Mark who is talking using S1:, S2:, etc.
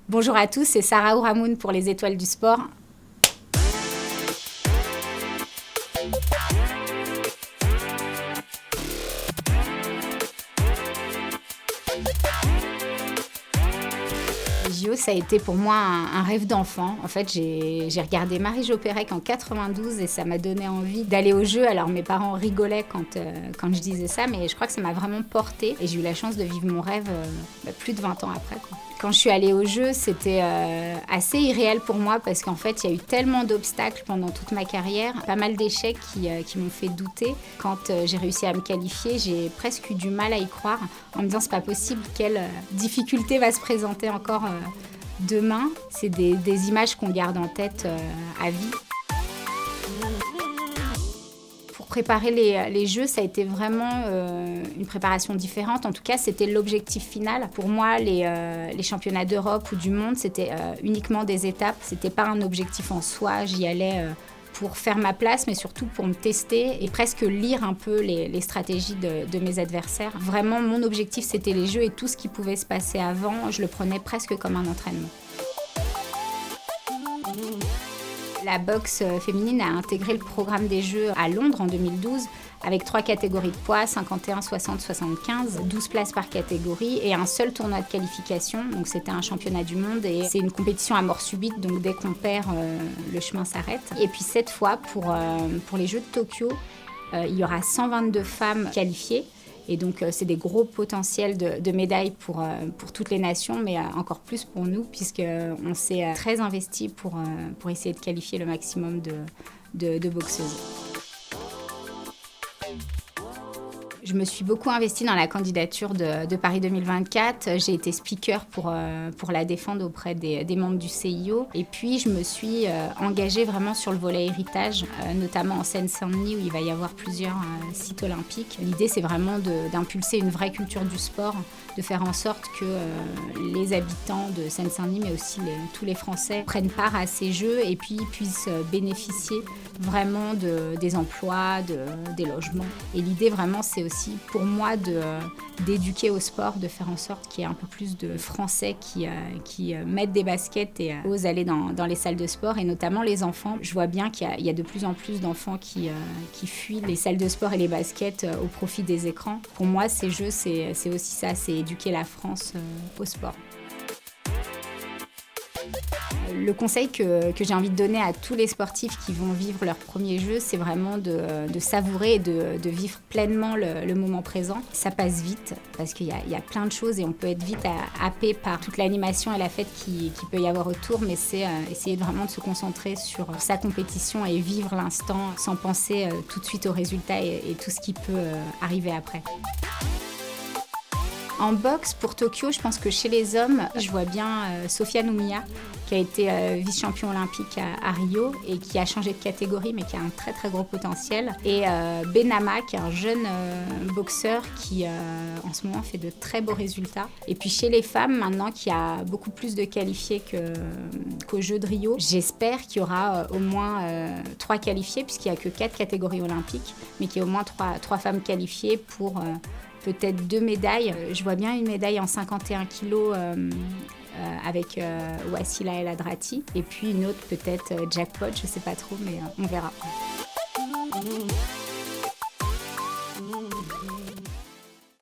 S1: Bonjour à tous, c'est Sarah Ouramoun pour les Étoiles du Sport. Les JO, ça a été pour moi un rêve d'enfant. En fait, j'ai regardé Marie-Jo Pérec en 92 et ça m'a donné envie d'aller aux Jeux. Alors mes parents rigolaient quand je disais ça, mais je crois que ça m'a vraiment portée et j'ai eu la chance de vivre mon rêve plus de 20 ans après, quoi. Quand je suis allée aux Jeux, c'était assez irréel pour moi parce qu'en fait, il y a eu tellement d'obstacles pendant toute ma carrière, pas mal d'échecs qui m'ont fait douter. Quand j'ai réussi à me qualifier, j'ai presque eu du mal à y croire en me disant c'est pas possible, quelle difficulté va se présenter encore demain. C'est des images qu'on garde en tête à vie. Pour préparer les Jeux, ça a été vraiment une préparation différente. En tout cas, c'était l'objectif final. Pour moi, les championnats d'Europe ou du monde, c'était uniquement des étapes. C'était pas un objectif en soi. J'y allais pour faire ma place, mais surtout pour me tester et presque lire un peu les stratégies de mes adversaires. Vraiment, mon objectif, c'était les Jeux et tout ce qui pouvait se passer avant, je le prenais presque comme un entraînement. La boxe féminine a intégré le programme des Jeux à Londres en 2012 avec 3 catégories de poids, 51, 60, 75, 12 places par catégorie et un seul tournoi de qualification. Donc c'était un championnat du monde et c'est une compétition à mort subite, donc dès qu'on perd, le chemin s'arrête. Et puis cette fois, pour les Jeux de Tokyo, il y aura 122 femmes qualifiées. Et donc, c'est des gros potentiels de médailles pour toutes les nations, mais encore plus pour nous, puisqu'on s'est très investi pour essayer de qualifier le maximum de boxeuses. Je me suis beaucoup investie dans la candidature de Paris 2024. J'ai été speaker pour la défendre auprès des membres du CIO. Et puis, je me suis engagée vraiment sur le volet héritage, notamment en Seine-Saint-Denis où il va y avoir plusieurs sites olympiques. L'idée, c'est vraiment d'impulser une vraie culture du sport, de faire en sorte que les habitants de Seine-Saint-Denis, mais aussi tous les Français, prennent part à ces Jeux et puis puissent bénéficier vraiment des emplois, des logements. Et l'idée, vraiment, c'est aussi pour moi d'éduquer au sport, de faire en sorte qu'il y ait un peu plus de Français qui mettent des baskets et osent aller dans les salles de sport, et notamment les enfants. Je vois bien qu'il y a de plus en plus d'enfants qui fuient les salles de sport et les baskets au profit des écrans. Pour moi, ces Jeux, c'est aussi ça, c'est éduquer la France au sport. Le conseil que j'ai envie de donner à tous les sportifs qui vont vivre leurs premiers Jeux, c'est vraiment de savourer et de vivre pleinement le moment présent. Ça passe vite parce qu'il y a plein de choses et on peut être vite happé par toute l'animation et la fête qui peut y avoir autour, mais c'est essayer vraiment de se concentrer sur sa compétition et vivre l'instant sans penser tout de suite aux résultats et tout ce qui peut arriver après. En boxe, pour Tokyo, je pense que chez les hommes, je vois bien Sofiane Oumia, qui a été vice-champion olympique à Rio et qui a changé de catégorie, mais qui a un très très gros potentiel. Et Benama, qui est un jeune boxeur qui, en ce moment, fait de très beaux résultats. Et puis chez les femmes, maintenant qu'il y a beaucoup plus de qualifiés qu'aux Jeux de Rio, j'espère qu'il y aura au moins 3 qualifiés, puisqu'il n'y a que 4 catégories olympiques, mais qu'il y a au moins 3 femmes qualifiées pour peut-être 2 médailles. Je vois bien une médaille en 51 kilos avec Wassila El Hadrati. Et puis une autre peut-être jackpot, je ne sais pas trop, mais on verra.